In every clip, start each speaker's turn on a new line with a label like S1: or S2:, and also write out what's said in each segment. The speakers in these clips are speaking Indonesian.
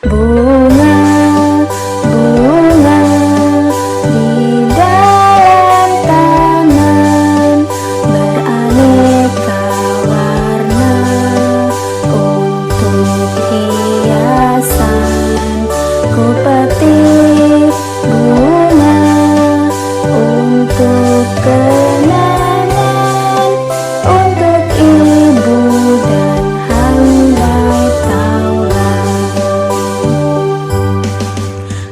S1: Bunga, bunga di dalam taman beraneka warna untuk hiasan. Ku petik bunga untuk kenangan, untuk ibu dan handai taula.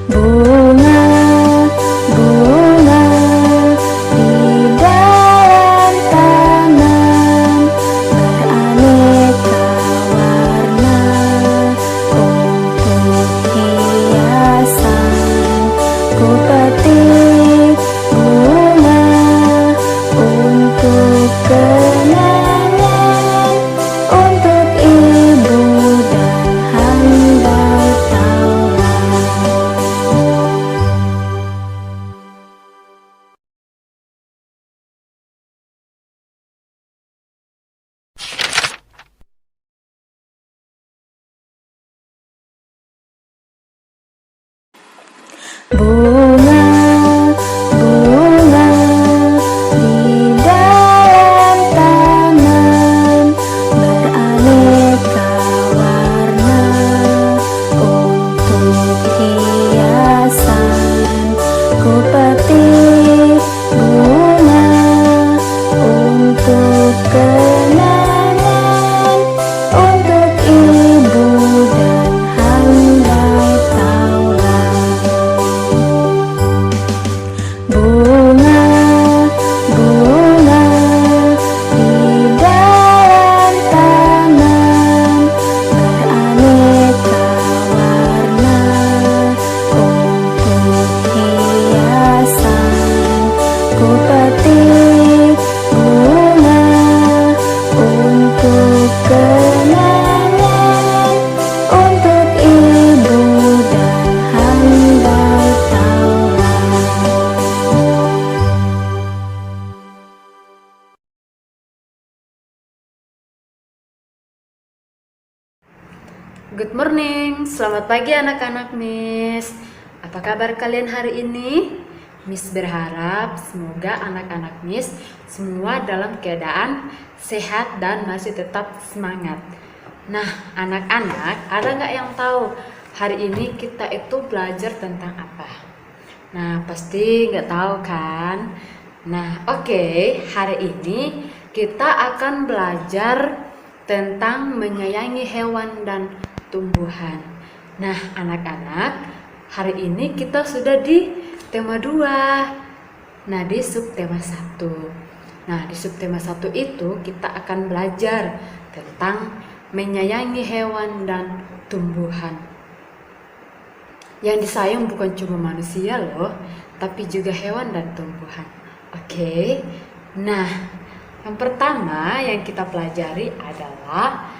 S1: Bunga, bunga di dalam taman beraneka warna untuk hiasan. Ku petik bunga untuk kenangan, untuk ibu dan handai taula. Bunga, bunga di dalam taman beraneka warna untuk hiasan. Ku petik bunga untuk kenangan, untuk ibu dan handai taula. Bunga, bunga di dalam taman beraneka warna untuk hiasan. Ku petik bunga untuk kenangan, untuk ibu dan handai taula.
S2: Good morning, selamat pagi anak-anak Miss. Apa kabar kalian hari ini? Miss berharap semoga anak-anak Miss semua dalam keadaan sehat dan masih tetap semangat. Nah, anak-anak, ada nggak yang tahu hari ini kita itu belajar tentang apa? Nah, pasti nggak tahu kan? Nah, oke, hari ini kita akan belajar tentang menyayangi hewan dan tumbuhan. Nah, anak-anak, hari ini kita sudah di tema 2. Nah, di subtema 1. Nah, di subtema 1 itu kita akan belajar tentang menyayangi hewan dan tumbuhan. Yang disayang bukan cuma manusia loh, tapi juga hewan dan tumbuhan. Oke. Nah, yang pertama yang kita pelajari adalah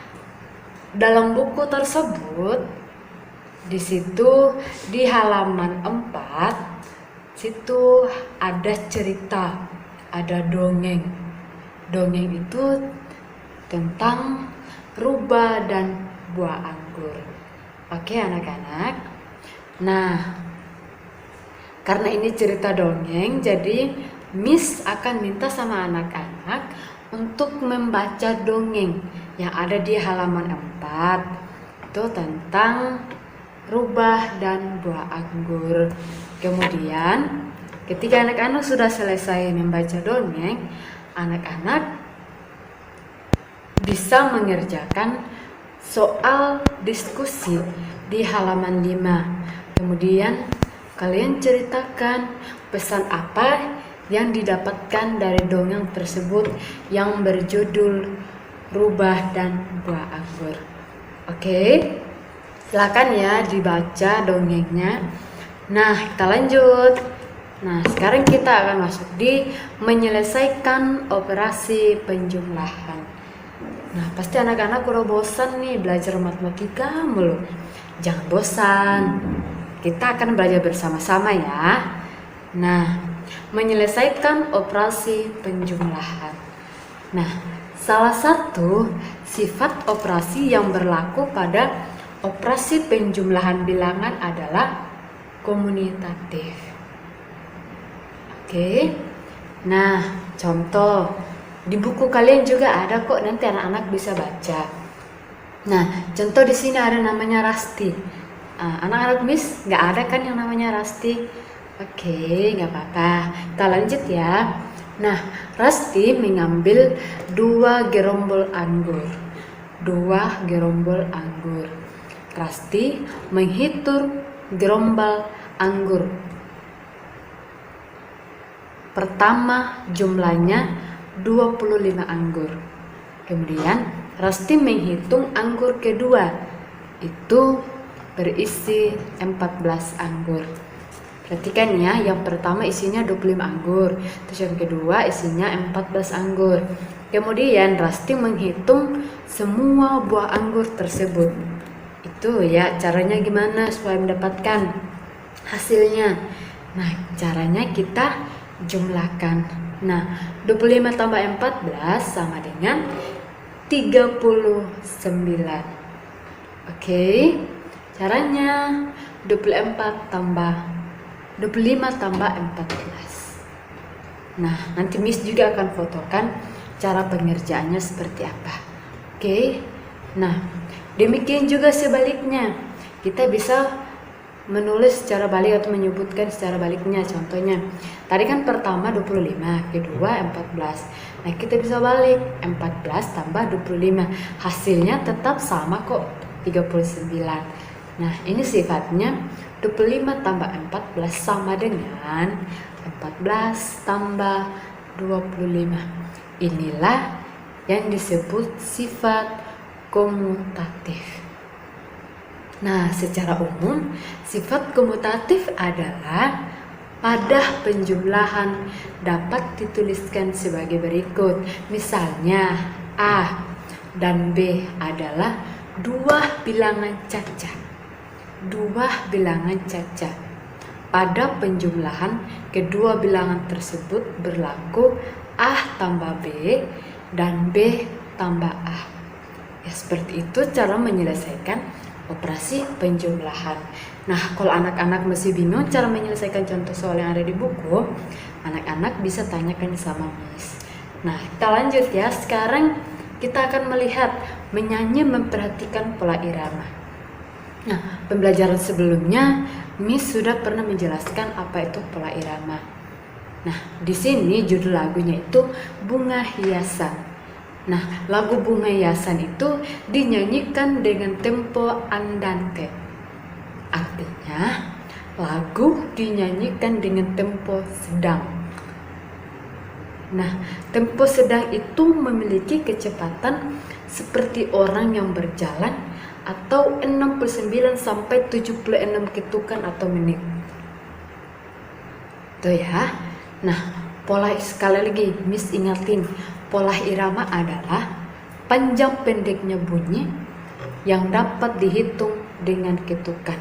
S2: dalam buku tersebut, di situ di halaman 4, situ ada cerita, ada dongeng. Dongeng itu tentang rubah dan buah anggur. Oke anak-anak. Nah, karena ini cerita dongeng, jadi Miss akan minta sama anak-anak untuk membaca dongeng yang ada di halaman 4. Itu tentang rubah dan buah anggur. Kemudian, ketika anak-anak sudah selesai membaca dongeng, anak-anak bisa mengerjakan soal diskusi di halaman 5. Kemudian, kalian ceritakan pesan apa yang didapatkan dari dongeng tersebut yang berjudul Rubah dan Buah Anggur. Oke, silakan ya dibaca dongengnya. Nah, kita lanjut. Nah, sekarang kita akan masuk di menyelesaikan operasi penjumlahan. Nah, pasti anak-anak udah bosan nih belajar matematika mulu. Jangan bosan. Kita akan belajar bersama-sama ya. Nah, menyelesaikan operasi penjumlahan. Nah, salah satu sifat operasi yang berlaku pada operasi penjumlahan bilangan adalah komutatif. Oke. Nah, contoh di buku kalian juga ada kok, nanti anak-anak bisa baca. Nah, contoh di sini ada namanya Rasti. Anak-anak Miss nggak ada kan yang namanya Rasti? Oke, nggak apa-apa. Kita lanjut ya. Nah, Rasti mengambil 2 gerombol anggur. 2 gerombol anggur. Rasti menghitung gerombol anggur. Pertama jumlahnya 25 anggur. Kemudian Rasti menghitung anggur kedua. Itu berisi 14 anggur. Perhatikan ya, yang pertama isinya 25 anggur, terus yang kedua isinya 14 anggur. Kemudian Rasti menghitung semua buah anggur tersebut. Itu ya, caranya gimana supaya mendapatkan hasilnya. Nah, caranya kita jumlahkan. Nah, 25 tambah 14 sama dengan 39. Oke. Caranya 25 tambah 14. Nah, nanti Miss juga akan fotokan cara pengerjaannya seperti apa. Oke. Nah, demikian juga sebaliknya. Kita bisa menulis secara balik atau menyebutkan secara baliknya. Contohnya, tadi kan pertama 25, kedua 14. Nah, kita bisa balik 14 tambah 25. Hasilnya tetap sama kok, 39. Nah, ini sifatnya 25 tambah 14 sama dengan 14 tambah 25. Inilah yang disebut sifat komutatif. Nah, secara umum sifat komutatif adalah pada penjumlahan dapat dituliskan sebagai berikut. Misalnya A dan B adalah 2 bilangan cacat. 2 bilangan cacat. Pada penjumlahan kedua bilangan tersebut berlaku A tambah B dan B tambah A. Ya, seperti itu cara menyelesaikan operasi penjumlahan. Nah, kalau anak-anak masih bingung cara menyelesaikan contoh soal yang ada di buku, anak-anak bisa tanyakan sama Miss. Nah, kita lanjut ya. Sekarang kita akan melihat menyanyi memperhatikan pola irama. Nah, pembelajaran sebelumnya Miss sudah pernah menjelaskan apa itu pola irama. Nah, di sini judul lagunya itu Bunga Hiasan. Nah, lagu Bunga Hiasan itu dinyanyikan dengan tempo andante. Artinya, lagu dinyanyikan dengan tempo sedang. Nah, tempo sedang itu memiliki kecepatan seperti orang yang berjalan atau 69 sampai 76 ketukan atau menit. Tuh ya. Nah, pola sekali lagi Miss ingatin, pola irama adalah panjang pendeknya bunyi yang dapat dihitung dengan ketukan.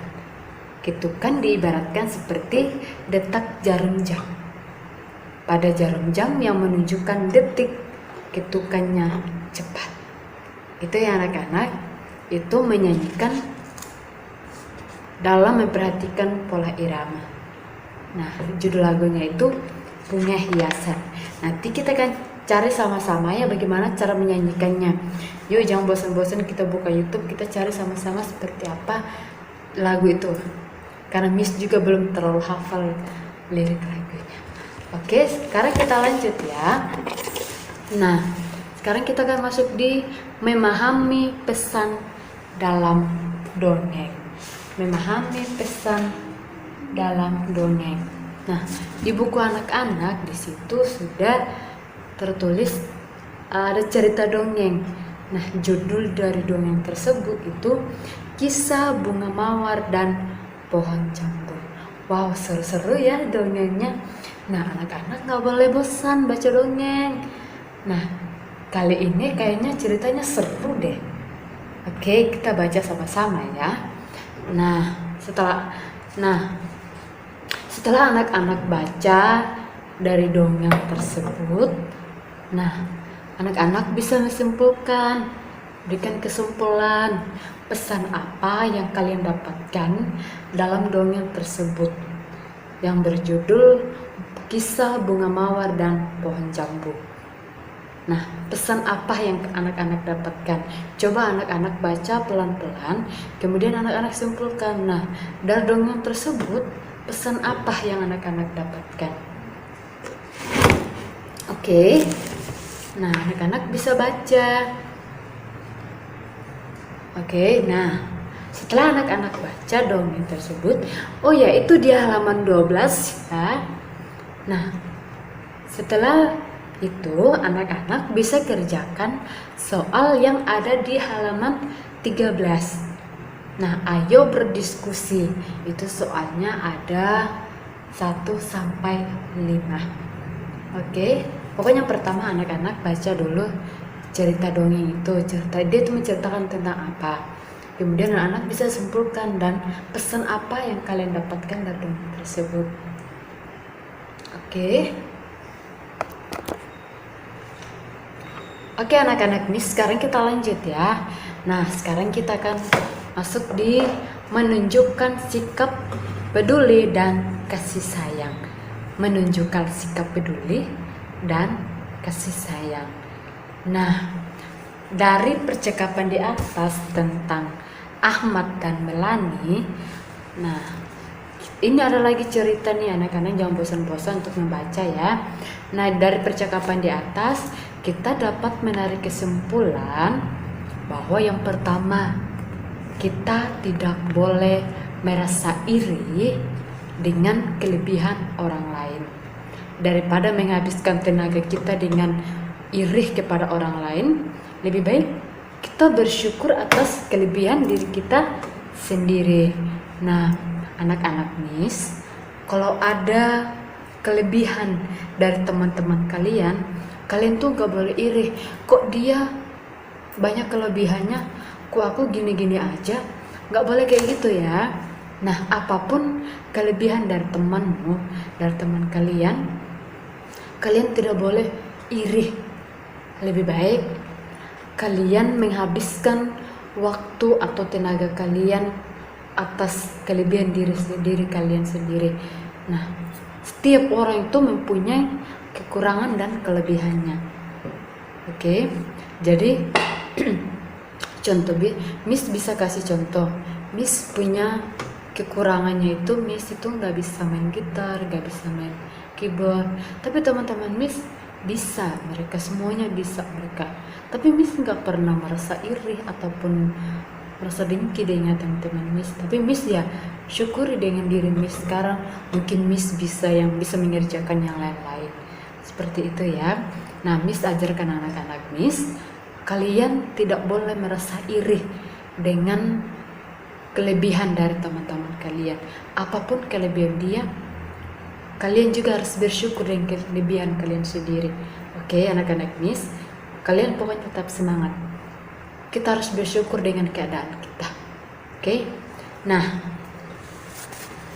S2: Ketukan diibaratkan seperti detak jarum jam. Pada jarum jam yang menunjukkan detik, ketukannya cepat. Itu ya anak-anak. Itu menyanyikan dalam memperhatikan pola irama. Nah, judul lagunya itu Bunga Hiasan. Nanti kita akan cari sama-sama ya bagaimana cara menyanyikannya. Yuk, jangan bosan-bosan kita buka YouTube, kita cari sama-sama seperti apa lagu itu. Karena Miss juga belum terlalu hafal lirik lagunya. Oke, sekarang kita lanjut ya. Nah, sekarang kita akan masuk di memahami pesan dalam dongeng. Memahami pesan dalam dongeng. Nah, di buku anak-anak di situ sudah tertulis ada cerita dongeng. Nah, judul dari dongeng tersebut itu Kisah Bunga Mawar dan Pohon Jambu. Wow, seru-seru ya dongengnya. Nah, anak-anak nggak boleh bosan baca dongeng. Nah, kali ini kayaknya ceritanya seru deh. Oke, kita baca sama-sama ya. Nah, setelah anak-anak baca dari dongeng tersebut, nah, anak-anak bisa menyimpulkan berikan kesimpulan pesan apa yang kalian dapatkan dalam dongeng tersebut yang berjudul Kisah Bunga Mawar dan Pohon Jambu. Nah, pesan apa yang anak-anak dapatkan? Coba anak-anak baca pelan-pelan, kemudian anak-anak simpulkan. Nah, dari dongeng tersebut, pesan apa yang anak-anak dapatkan? Oke. Nah, anak-anak bisa baca. Oke, nah setelah anak-anak baca dongeng tersebut, oh ya itu di halaman 12 ya. Nah, setelah itu anak-anak bisa kerjakan soal yang ada di halaman 13. Nah, ayo berdiskusi. Itu soalnya ada 1 sampai 5. Oke, pokoknya pertama anak-anak baca dulu cerita dongeng itu. Dia itu menceritakan tentang apa. Kemudian anak-anak bisa simpulkan dan pesan apa yang kalian dapatkan dari dongeng tersebut. Oke anak-anak, nih sekarang kita lanjut ya. Nah, sekarang kita akan masuk di menunjukkan sikap peduli dan kasih sayang. Menunjukkan sikap peduli dan kasih sayang. Nah, dari percakapan di atas tentang Ahmad dan Melani, nah ini ada lagi cerita nih anak-anak, jangan bosan-bosan untuk membaca ya. Nah, dari percakapan di atas kita dapat menarik kesimpulan bahwa yang pertama, kita tidak boleh merasa iri dengan kelebihan orang lain. Daripada menghabiskan tenaga kita dengan iri kepada orang lain, lebih baik kita bersyukur atas kelebihan diri kita sendiri. Nah, anak-anak Miss, kalau ada kelebihan dari teman-teman kalian, kalian tuh gak boleh iri. Kok dia banyak kelebihannya, kok aku gini-gini aja? Gak boleh kayak gitu ya. Nah, apapun kelebihan dari temanmu, dari teman kalian, kalian tidak boleh iri. Lebih baik kalian menghabiskan waktu atau tenaga kalian atas kelebihan diri kalian sendiri. Nah, setiap orang itu mempunyai kekurangan dan kelebihannya. Oke, jadi contoh, Miss bisa kasih contoh. Miss punya kekurangannya itu, Miss itu nggak bisa main gitar, nggak bisa main keyboard. Tapi teman-teman Miss bisa, mereka semuanya bisa mereka. Tapi Miss nggak pernah merasa iri ataupun merasa dengki dengan teman-teman Miss. Tapi Miss ya syukuri dengan diri Miss sekarang. Mungkin Miss bisa mengerjakan yang lain-lain. Seperti itu ya. Nah, Miss ajarkan anak-anak Miss, kalian tidak boleh merasa iri dengan kelebihan dari teman-teman kalian. Apapun kelebihan dia, kalian juga harus bersyukur dengan kelebihan kalian sendiri. Oke, anak-anak Miss, kalian pokoknya tetap semangat. Kita harus bersyukur dengan keadaan kita. Oke. Nah,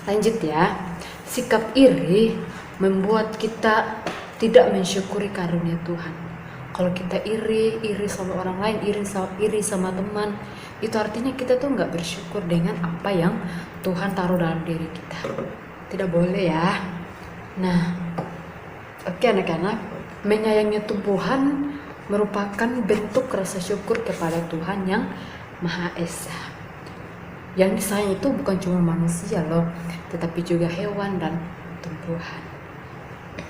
S2: lanjut ya. Sikap iri membuat kita tidak mensyukuri karunia Tuhan. Kalau kita iri sama orang lain, iri sama teman, itu artinya kita tuh nggak bersyukur dengan apa yang Tuhan taruh dalam diri kita. Tidak boleh ya. Nah, oke anak-anak, menyayangi Tuhan merupakan bentuk rasa syukur kepada Tuhan yang Maha Esa. Yang disayang itu bukan cuma manusia loh, tetapi juga hewan dan tumbuhan.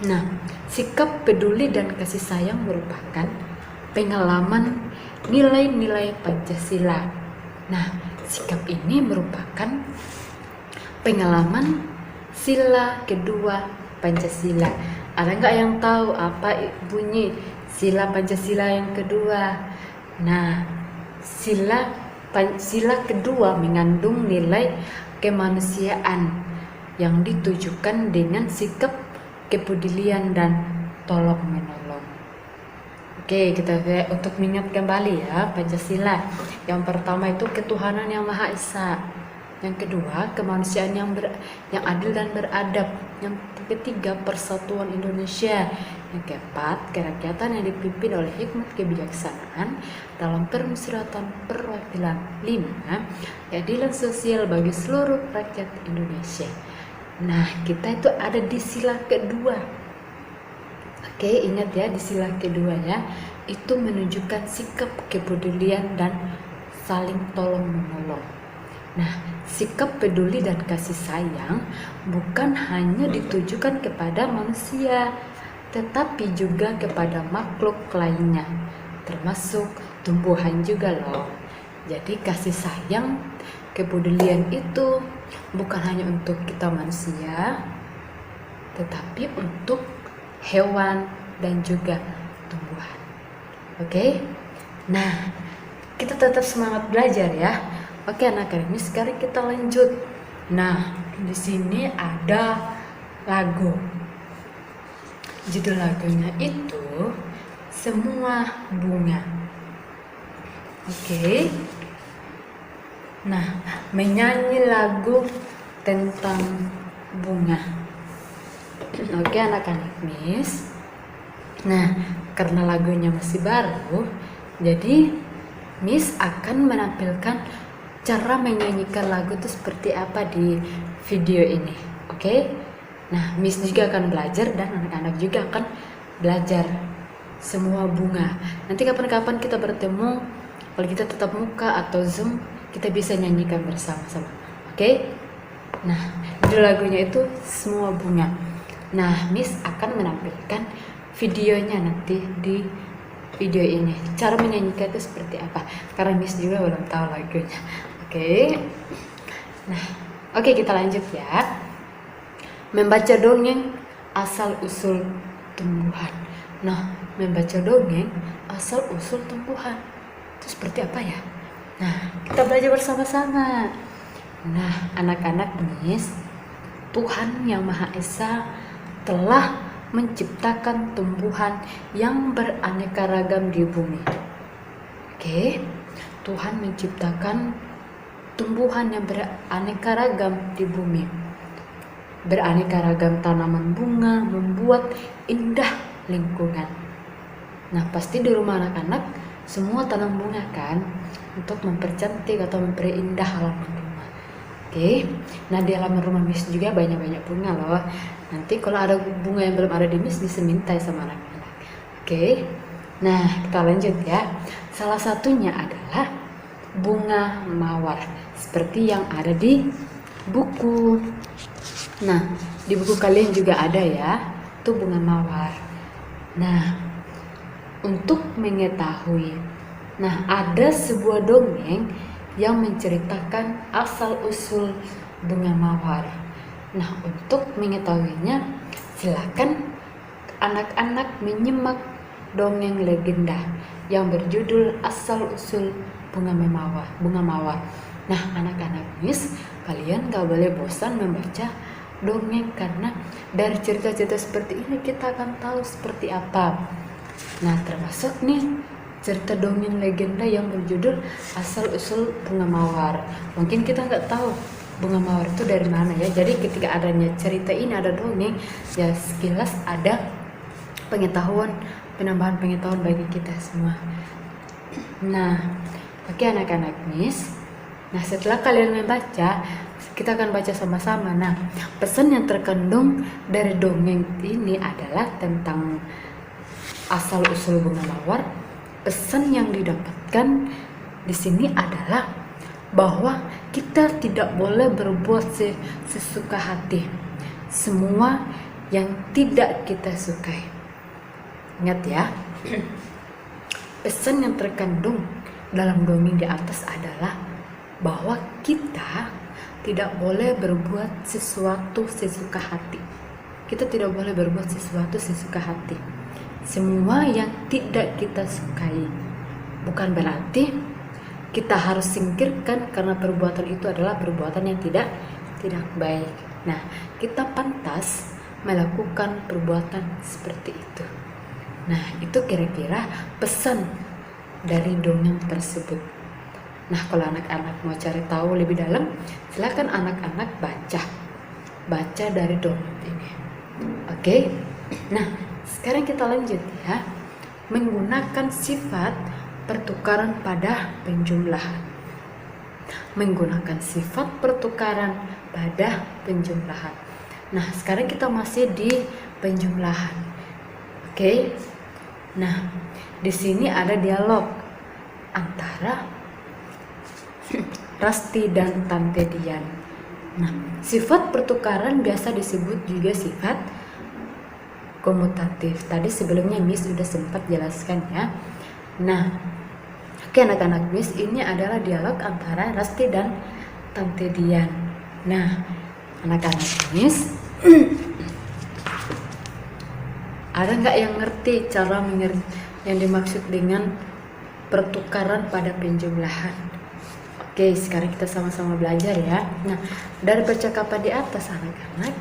S2: Nah, sikap peduli dan kasih sayang merupakan pengalaman nilai-nilai Pancasila. Nah, sikap ini merupakan pengalaman sila kedua Pancasila. Ada nggak yang tahu apa bunyi sila Pancasila yang kedua? Nah, sila kedua mengandung nilai kemanusiaan yang ditujukan dengan sikap kepedulian dan tolong menolong. Oke, kita untuk mengingat kembali ya Pancasila. Yang pertama itu ketuhanan yang Maha Esa. Yang kedua, kemanusiaan yang adil dan beradab. Yang ketiga, persatuan Indonesia. Yang keempat, kerakyatan yang dipimpin oleh hikmat kebijaksanaan dalam permusyawaratan perwakilan. 5, keadilan sosial bagi seluruh rakyat Indonesia. Nah, kita itu ada di sila kedua. Oke, ingat ya, di sila kedua ya, itu menunjukkan sikap kepedulian dan saling tolong menolong. Nah, sikap peduli dan kasih sayang bukan hanya ditujukan kepada manusia, tetapi juga kepada makhluk lainnya, termasuk tumbuhan juga loh. Jadi kasih sayang, kepedulian itu bukan hanya untuk kita manusia, tetapi untuk hewan dan juga tumbuhan. Oke? Nah, kita tetap semangat belajar ya. Oke anak-anak, ini sekarang kita lanjut. Nah, di sini ada lagu. Judul lagunya itu Semua Bunga. Oke. Nah, menyanyi lagu tentang bunga. Oke anak-anak Miss. Nah, karena lagunya masih baru, jadi Miss akan menampilkan cara menyanyikan lagu itu seperti apa di video ini. Oke? Nah, Miss juga akan belajar dan anak-anak juga akan belajar semua bunga. Nanti kapan-kapan kita bertemu, kalau kita tetap muka atau Zoom, kita bisa nyanyikan bersama-sama. Oke? Nah, judul lagunya itu Semua Bunga. Nah, Miss akan menampilkan videonya nanti di video ini. Cara menyanyikan itu seperti apa? Karena Miss juga belum tahu lagunya. Oke. Nah, oke kita lanjut ya. Membaca dongeng asal usul tumbuhan. Nah, membaca dongeng asal usul tumbuhan itu seperti apa ya? Nah, kita belajar bersama-sama. Nah, anak-anak Miss, Tuhan Yang Maha Esa telah menciptakan tumbuhan yang beraneka ragam di bumi. Oke, Tuhan menciptakan tumbuhan yang beraneka ragam di bumi. Beraneka ragam tanaman bunga membuat indah lingkungan. Nah, pasti di rumah anak-anak semua tanam bunga kan, untuk mempercantik atau memperindah halaman rumah. Oke, nah di halaman rumah Miss juga banyak-banyak bunga loh. Nanti kalau ada bunga yang belum ada di Miss bisa minta sama anak-anak. Oke, nah kita lanjut ya. Salah satunya adalah bunga mawar, seperti yang ada di buku. Nah, di buku kalian juga ada ya, itu bunga mawar. Nah, untuk mengetahui, nah ada sebuah dongeng yang menceritakan asal-usul bunga mawar. Nah, untuk mengetahuinya, silakan anak-anak menyimak dongeng legenda yang berjudul Asal-usul bunga mawar. Nah, anak-anak Miss, kalian gak boleh bosan membaca dongeng, karena dari cerita-cerita seperti ini kita akan tahu seperti apa. Nah, termasuk nih cerita dongeng legenda yang berjudul Asal-usul bunga mawar. Mungkin kita nggak tahu bunga mawar itu dari mana ya. Jadi ketika adanya cerita ini, ada dongeng, ya sekilas ada penambahan pengetahuan bagi kita semua. Nah, oke anak-anak Miss. Nah, setelah kalian membaca, kita akan baca sama-sama. Nah, pesan yang terkandung dari dongeng ini adalah tentang asal-usul bunga mawar. Pesan yang didapatkan di sini adalah bahwa kita tidak boleh berbuat sesuka hati semua yang tidak kita sukai. Ingat ya, pesan yang terkandung dalam dongeng di atas adalah bahwa kita tidak boleh berbuat sesuatu sesuka hati. Kita tidak boleh berbuat sesuatu sesuka hati. Semua yang tidak kita sukai. Bukan berarti kita harus singkirkan karena perbuatan itu adalah perbuatan yang tidak baik. Nah, kita pantas melakukan perbuatan seperti itu. Nah, itu kira-kira pesan dari dongeng tersebut. Nah, kalau anak-anak mau cari tahu lebih dalam, silakan anak-anak baca dari dongeng ini. Oke? Nah, sekarang kita lanjut ya. Menggunakan sifat pertukaran pada penjumlahan. Menggunakan sifat pertukaran pada penjumlahan. Nah, sekarang kita masih di penjumlahan. Oke. Nah, di sini ada dialog antara Rasti dan Tante Dian. Nah, sifat pertukaran biasa disebut juga sifat komutatif. Tadi sebelumnya Miss sudah sempat jelaskan ya. Nah, oke anak-anak Miss, ini adalah dialog antara Rasti dan Tante Dian. Nah, anak-anak Miss, ada nggak yang ngerti cara yang dimaksud dengan pertukaran pada penjumlahan? Oke, sekarang kita sama-sama belajar ya. Nah, dari percakapan di atas anak-anak,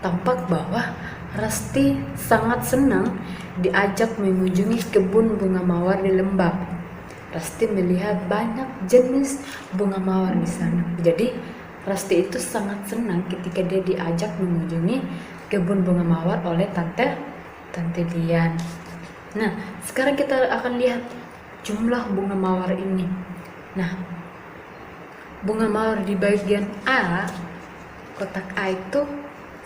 S2: tampak bahwa Rasti sangat senang diajak mengunjungi kebun bunga mawar di lembah. Rasti melihat banyak jenis bunga mawar di sana. Jadi, Rasti itu sangat senang ketika dia diajak mengunjungi kebun bunga mawar oleh Tante Dian. Nah, sekarang kita akan lihat jumlah bunga mawar ini. Nah, bunga mawar di bagian A, kotak A itu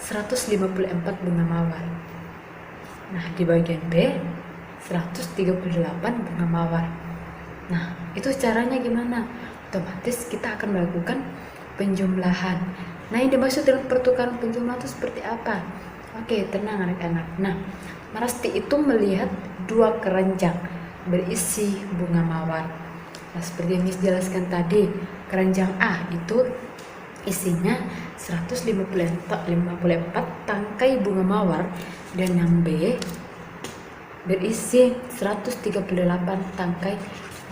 S2: 154 bunga mawar. Nah, di bagian B 138 bunga mawar. Nah, itu caranya gimana? Otomatis kita akan melakukan penjumlahan. Nah, yang dimaksud dengan pertukaran penjumlahan itu seperti apa? Oke, tenang anak-anak. Nah, Rasti itu melihat 2 keranjang berisi bunga mawar. Nah, seperti yang Miss jelaskan tadi, keranjang A itu isinya 154 tangkai bunga mawar, dan yang B berisi 138 tangkai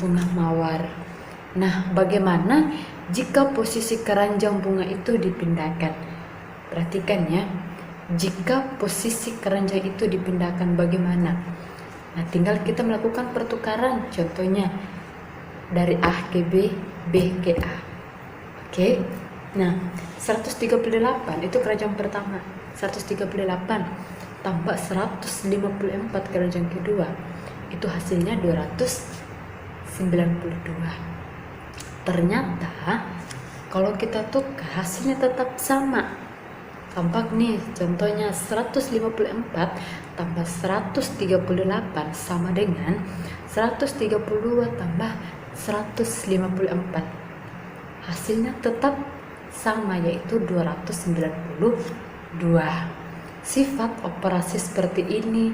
S2: bunga mawar. Nah, bagaimana jika posisi keranjang bunga itu dipindahkan? Perhatikan ya, jika posisi keranjang itu dipindahkan bagaimana? Nah, tinggal kita melakukan pertukaran, contohnya dari A ke B, B ke A. Oke. Nah, 138 itu keranjang pertama. 138 tambah 154 keranjang kedua. Itu hasilnya 292. Ternyata kalau kita tukar hasilnya tetap sama. Tampak nih, contohnya 154 tambah 138 sama dengan 132 tambah 154. Hasilnya tetap sama, yaitu 292. Sifat operasi seperti ini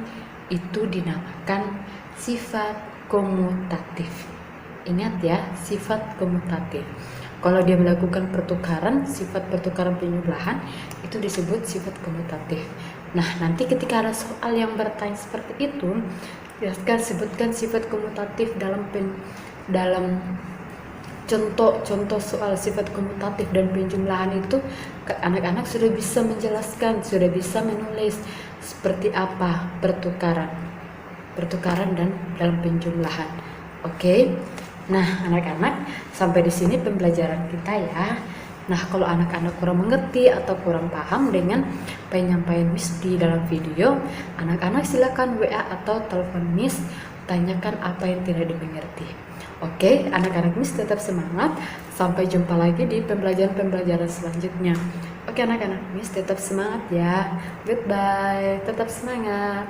S2: itu dinamakan sifat komutatif. Ingat ya, sifat komutatif. Kalau dia melakukan pertukaran, sifat pertukaran penjumlahan itu disebut sifat komutatif. Nah, nanti ketika ada soal yang bertanya seperti itu, sebutkan sifat komutatif dalam contoh soal sifat komutatif dan penjumlahan itu. Anak-anak sudah bisa menjelaskan, sudah bisa menulis seperti apa pertukaran dan dalam penjumlahan. Oke. Nah, anak-anak, sampai di sini pembelajaran kita ya. Nah, kalau anak-anak kurang mengerti atau kurang paham dengan penyampaian Miss di dalam video, anak-anak silakan WA atau telepon Miss, tanyakan apa yang tidak dimengerti. Oke, anak-anak Miss tetap semangat. Sampai jumpa lagi di pembelajaran selanjutnya. Oke, anak-anak Miss tetap semangat ya. Goodbye, tetap semangat.